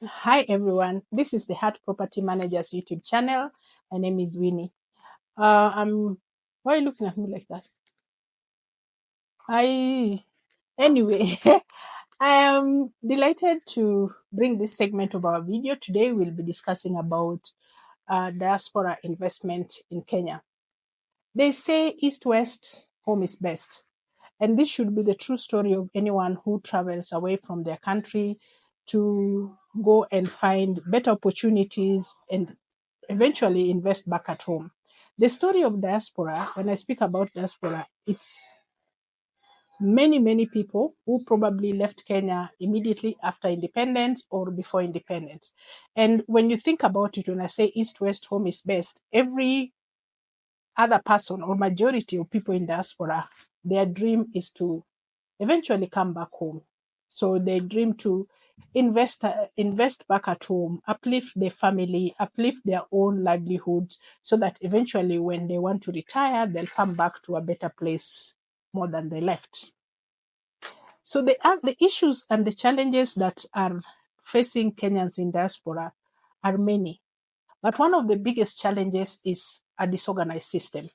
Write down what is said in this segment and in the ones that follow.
Hi everyone, this is the Heart Property Managers YouTube channel. My name is Winnie. Why are you looking at me like that? Anyway, I am delighted to bring this segment of our video. Today we'll be discussing about diaspora investment in Kenya. They say East-West, home is best. And this should be the true story of anyone who travels away from their country to go and find better opportunities and eventually invest back at home. The story of diaspora, when I speak about diaspora, it's many people who probably left Kenya immediately after independence or before independence. And when you think about it, when I say East-West, home is best, every other person or majority of people in diaspora, their dream is to eventually come back home. So they dream to invest back at home, uplift their family, uplift their own livelihoods, so that eventually when they want to retire, they'll come back to a better place more than they left. So the issues and the challenges that are facing Kenyans in diaspora are many. But one of the biggest challenges is a disorganized system.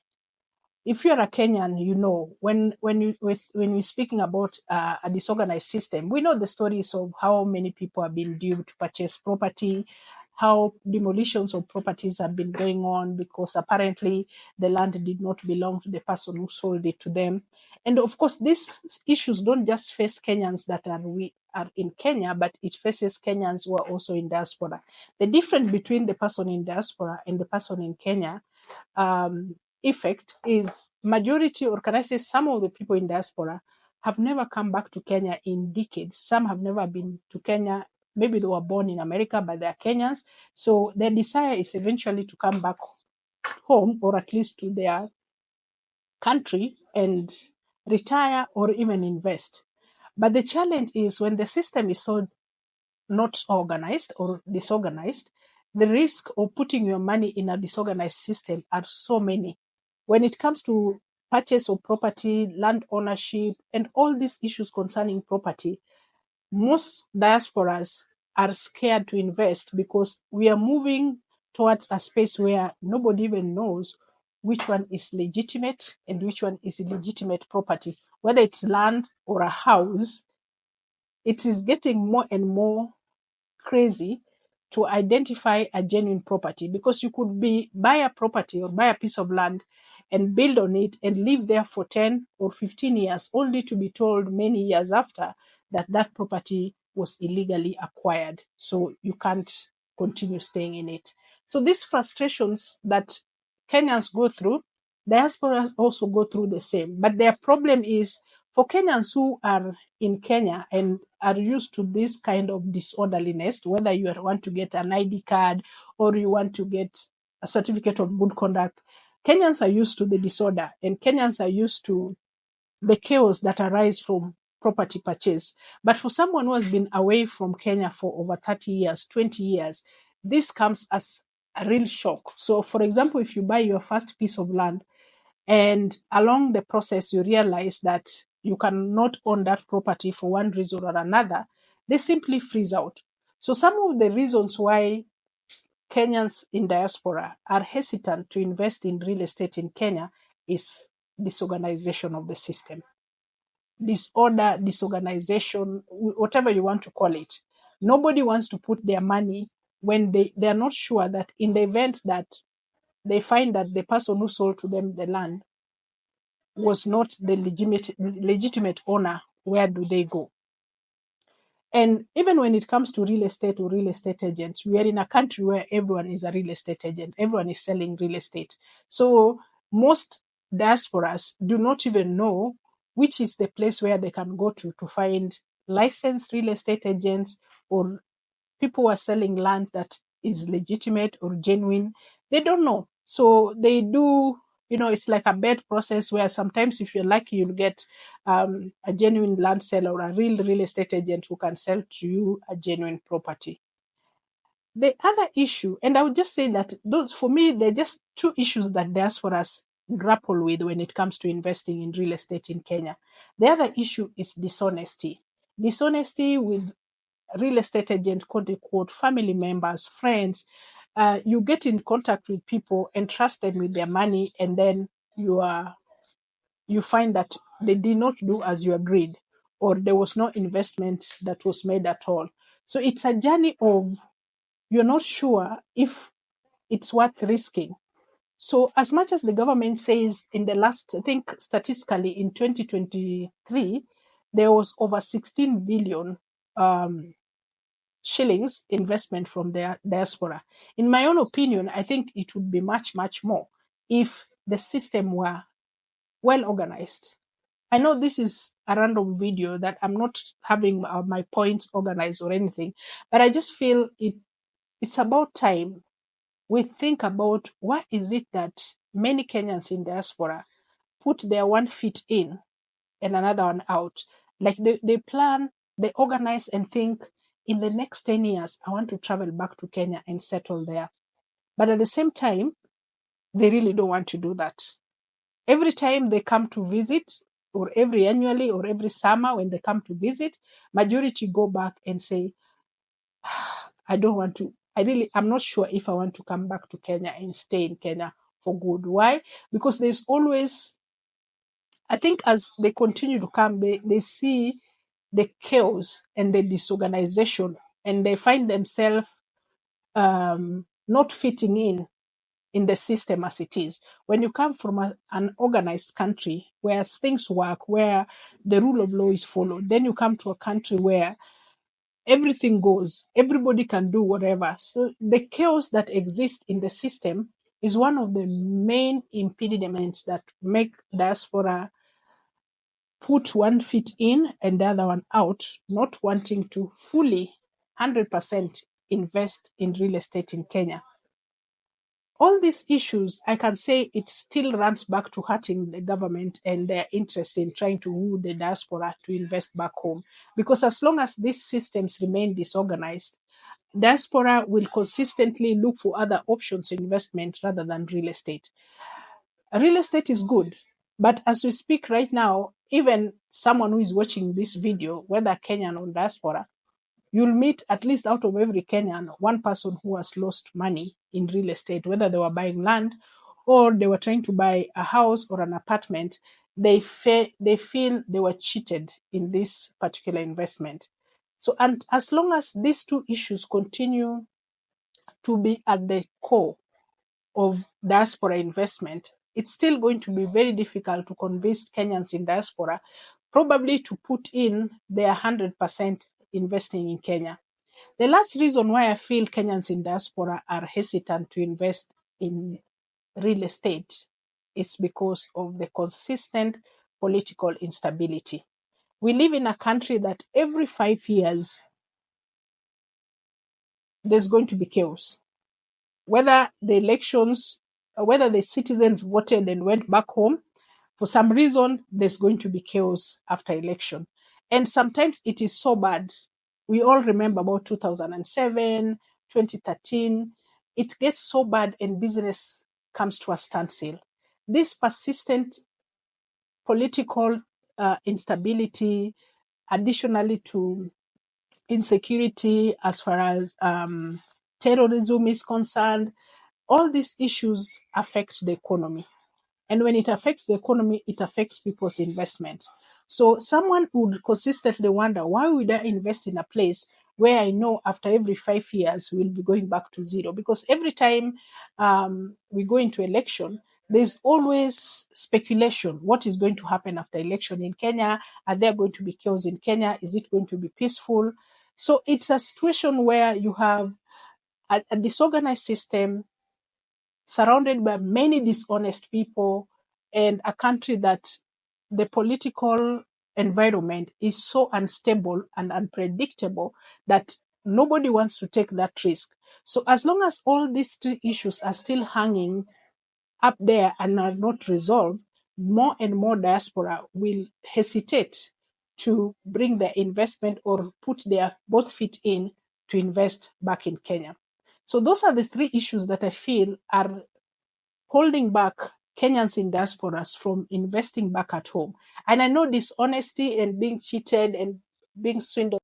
If you're a Kenyan, you know when we're speaking about a disorganized system, we know the stories of how many people have been due to purchase property, how demolitions of properties have been going on because apparently the land did not belong to the person who sold it to them. And of course, these issues don't just face Kenyans that are in Kenya, but it faces Kenyans who are also in diaspora. The difference between the person in diaspora and the person in Kenya effect is majority, or can I say some of the people in diaspora have never come back to Kenya in decades. Some have never been to Kenya. Maybe they were born in America, but they're Kenyans. So their desire is eventually to come back home, or at least to their country, and retire or even invest. But the challenge is when the system is so not organized or disorganized, the risk of putting your money in a disorganized system are so many. When it comes to purchase of property, land ownership, and all these issues concerning property, most diasporas are scared to invest because we are moving towards a space where nobody even knows which one is legitimate and which one is illegitimate property. Whether it's land or a house, it is getting more and more crazy to identify a genuine property, because you could buy a property or buy a piece of land and build on it and live there for 10 or 15 years, only to be told many years after that that property was illegally acquired. So you can't continue staying in it. So these frustrations that Kenyans go through, diasporas also go through the same. But their problem is for Kenyans who are in Kenya and are used to this kind of disorderliness, whether you want to get an ID card or you want to get a certificate of good conduct, Kenyans are used to the disorder, and Kenyans are used to the chaos that arise from property purchase. But for someone who has been away from Kenya for over 30 years, 20 years, this comes as a real shock. So, for example, if you buy your first piece of land and along the process you realize that you cannot own that property for one reason or another, they simply freeze out. So some of the reasons why Kenyans in diaspora are hesitant to invest in real estate in Kenya is disorganization of the system. Disorder, disorganization, whatever you want to call it. Nobody wants to put their money when they are not sure that in the event that they find that the person who sold to them the land was not the legitimate owner, where do they go? And even when it comes to real estate or real estate agents, we are in a country where everyone is a real estate agent. Everyone is selling real estate. So most diasporas do not even know which is the place where they can go to find licensed real estate agents or people who are selling land that is legitimate or genuine. They don't know. So they do, it's like a bad process where sometimes if you're lucky, you'll get a genuine land seller or a real estate agent who can sell to you a genuine property. The other issue, and I would just say that those, for me, they're just two issues that diasporas grapple with when it comes to investing in real estate in Kenya. The other issue is dishonesty. Dishonesty with real estate agent, quote unquote, family members, friends. You get in contact with people and trust them with their money, and then you find that they did not do as you agreed, or there was no investment that was made at all. So it's a journey of you're not sure if it's worth risking. So as much as the government says in the last, I think statistically in 2023, there was over 16 billion shillings investment from the diaspora. In my own opinion, I think it would be much, much more if the system were well organized. I know this is a random video that I'm not having my points organized or anything, but I just feel it's about time we think about what is it that many Kenyans in diaspora put their 1 foot in and another one out. Like they plan, they organize and think in the next 10 years, I want to travel back to Kenya and settle there. But at the same time, they really don't want to do that. Every time they come to visit, or every annually or every summer when they come to visit, majority go back and say, I don't want to, I'm not sure if I want to come back to Kenya and stay in Kenya for good. Why? Because there's always, I think as they continue to come, they see the chaos and the disorganization, and they find themselves not fitting in the system as it is. When you come from an organized country where things work, where the rule of law is followed, then you come to a country where everything goes, everybody can do whatever. So the chaos that exists in the system is one of the main impediments that make diaspora put 1 foot in and the other one out, not wanting to fully 100% invest in real estate in Kenya. All these issues, I can say it still runs back to hurting the government and their interest in trying to woo the diaspora to invest back home. Because as long as these systems remain disorganized, diaspora will consistently look for other options of investment rather than real estate. Real estate is good, but as we speak right now, even someone who is watching this video, whether Kenyan or diaspora, you'll meet at least out of every Kenyan, one person who has lost money in real estate, whether they were buying land or they were trying to buy a house or an apartment. They feel they were cheated in this particular investment. So, and as long as these two issues continue to be at the core of diaspora investment, it's still going to be very difficult to convince Kenyans in diaspora probably to put in their 100% investing in Kenya. The last reason why I feel Kenyans in diaspora are hesitant to invest in real estate is because of the consistent political instability. We live in a country that every 5 years there's going to be chaos. Whether the elections, whether the citizens voted and went back home, for some reason, there's going to be chaos after election. And sometimes it is so bad. We all remember about 2007, 2013. It gets so bad and business comes to a standstill. This persistent political instability, additionally to insecurity as far as terrorism is concerned, all these issues affect the economy. And when it affects the economy, it affects people's investment. So someone would consistently wonder, why would I invest in a place where I know after every 5 years we'll be going back to zero? Because every time we go into election, there's always speculation. What is going to happen after election in Kenya? Are there going to be chaos in Kenya? Is it going to be peaceful? So it's a situation where you have a disorganized system surrounded by many dishonest people, and a country that the political environment is so unstable and unpredictable that nobody wants to take that risk. So as long as all these three issues are still hanging up there and are not resolved, more and more diaspora will hesitate to bring their investment or put their both feet in to invest back in Kenya. So those are the three issues that I feel are holding back Kenyans in diasporas from investing back at home. And I know dishonesty and being cheated and being swindled.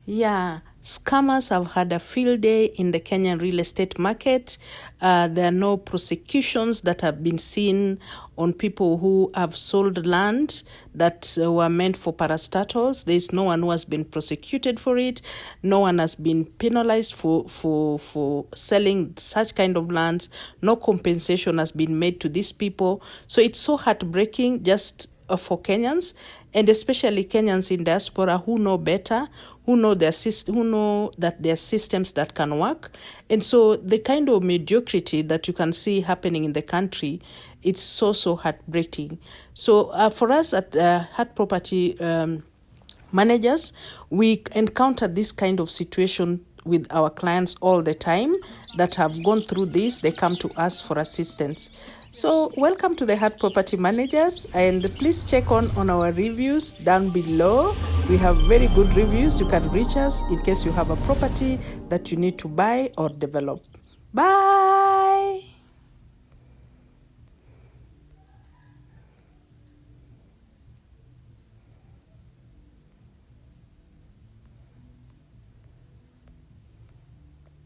Yeah, scammers have had a field day in the Kenyan real estate market. There are no prosecutions that have been seen on people who have sold land that were meant for parastatals. There is no one who has been prosecuted for it. No one has been penalized for selling such kind of lands. No compensation has been made to these people. So it's so heartbreaking just for Kenyans, and especially Kenyans in diaspora who know better, who know who know that there are systems that can work. And so the kind of mediocrity that you can see happening in the country, it's so heartbreaking. So for us at Heart Property managers, we encounter this kind of situation with our clients all the time that have gone through this. They come to us for assistance. So welcome to the Heart Property Managers, and please check on our reviews down below. We have very good reviews. You can reach us in case you have a property that you need to buy or develop. Bye.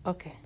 Okay.